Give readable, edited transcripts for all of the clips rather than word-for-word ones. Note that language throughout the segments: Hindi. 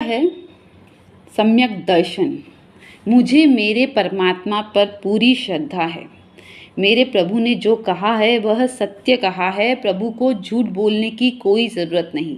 है सम्यक दर्शन। मुझे मेरे परमात्मा पर पूरी श्रद्धा है। मेरे प्रभु ने जो कहा है वह सत्य कहा है। प्रभु को झूठ बोलने की कोई ज़रूरत नहीं।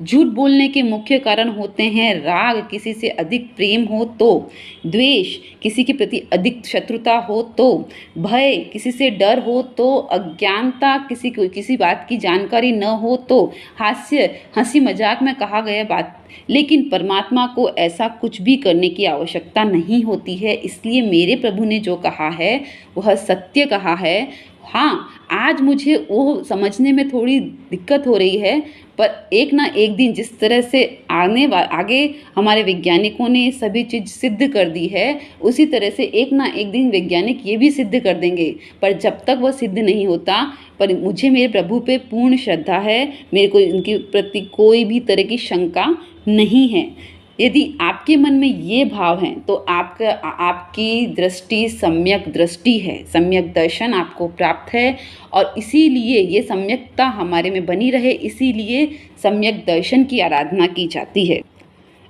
झूठ बोलने के मुख्य कारण होते हैं राग, किसी से अधिक प्रेम हो तो, द्वेष, किसी के प्रति अधिक शत्रुता हो तो, भय, किसी से डर हो तो, अज्ञानता, किसी बात की जानकारी न हो तो, हास्य, हंसी मजाक में कहा गया बात। लेकिन परमात्मा को ऐसा कुछ भी करने की आवश्यकता नहीं होती है। इसलिए मेरे प्रभु ने जो कहा है वह सत्य कहा है। हाँ, आज मुझे वो समझने में थोड़ी दिक्कत हो रही है, पर एक ना एक दिन जिस तरह से आगे हमारे वैज्ञानिकों ने सभी चीज़ सिद्ध कर दी है, उसी तरह से एक ना एक दिन वैज्ञानिक ये भी सिद्ध कर देंगे। पर जब तक वह सिद्ध नहीं होता, पर मुझे मेरे प्रभु पे पूर्ण श्रद्धा है। मेरे को इनके प्रति कोई भी तरह की शंका नहीं है। यदि आपके मन में ये भाव हैं तो आपकी दृष्टि सम्यक दृष्टि है, सम्यक दर्शन आपको प्राप्त है। और इसीलिए ये सम्यकता हमारे में बनी रहे, इसीलिए सम्यक दर्शन की आराधना की जाती है।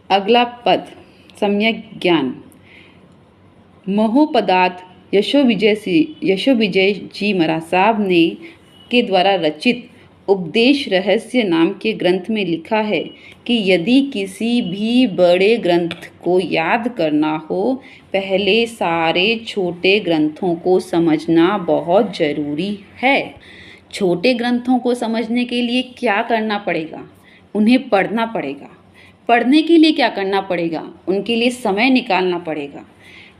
अगला पद सम्यक ज्ञान। महोपदार्थ यशो विजय जी महाराज साहब ने के द्वारा रचित उपदेश रहस्य नाम के ग्रंथ में लिखा है कि यदि किसी भी बड़े ग्रंथ को याद करना हो, पहले सारे छोटे ग्रंथों को समझना बहुत ज़रूरी है। छोटे ग्रंथों को समझने के लिए क्या करना पड़ेगा? उन्हें पढ़ना पड़ेगा। पढ़ने के लिए क्या करना पड़ेगा? उनके लिए समय निकालना पड़ेगा।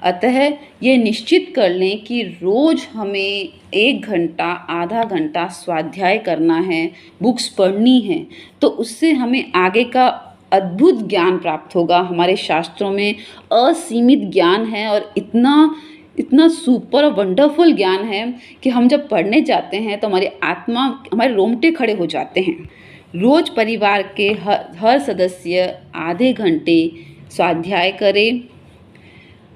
अतः ये निश्चित कर लें कि रोज़ हमें 1 घंटा, आधा घंटा स्वाध्याय करना है, बुक्स पढ़नी है, तो उससे हमें आगे का अद्भुत ज्ञान प्राप्त होगा। हमारे शास्त्रों में असीमित ज्ञान है और इतना सुपर और वंडरफुल ज्ञान है कि हम जब पढ़ने जाते हैं तो हमारे रोंगटे खड़े हो जाते हैं। रोज़ परिवार के हर सदस्य आधे घंटे स्वाध्याय करें।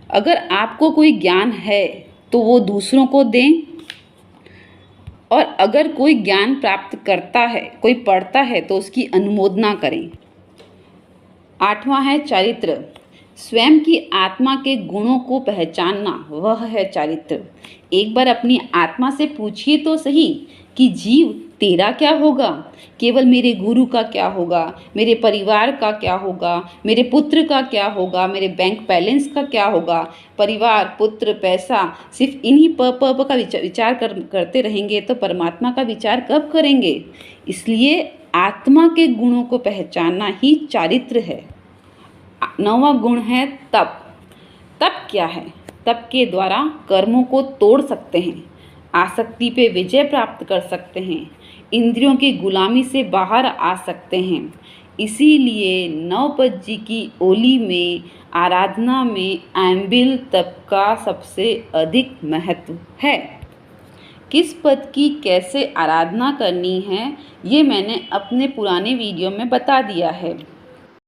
अगर आपको कोई ज्ञान है तो वो दूसरों को दें, और अगर कोई ज्ञान प्राप्त करता है, कोई पढ़ता है, तो उसकी अनुमोदना करें। 8वां है चारित्र। स्वयं की आत्मा के गुणों को पहचानना, वह है चारित्र। एक बार अपनी आत्मा से पूछिए तो सही कि जीव तेरा क्या होगा? केवल मेरे गुरु का क्या होगा? मेरे परिवार का क्या होगा? मेरे पुत्र का क्या होगा? मेरे बैंक बैलेंस का क्या होगा? परिवार, पुत्र, पैसा, सिर्फ इन्हीं प का विचार करते रहेंगे तो परमात्मा का विचार कब करेंगे? इसलिए आत्मा के गुणों को पहचानना ही चारित्र है। 9वां गुण है तप। तप क्या है? तप के द्वारा कर्मों को तोड़ सकते हैं, आसक्ति पे विजय प्राप्त कर सकते हैं, इंद्रियों की गुलामी से बाहर आ सकते हैं। इसीलिए नवपद जी की ओली में आराधना में आम्बिल तप का सबसे अधिक महत्व है। किस पद की कैसे आराधना करनी है ये मैंने अपने पुराने वीडियो में बता दिया है।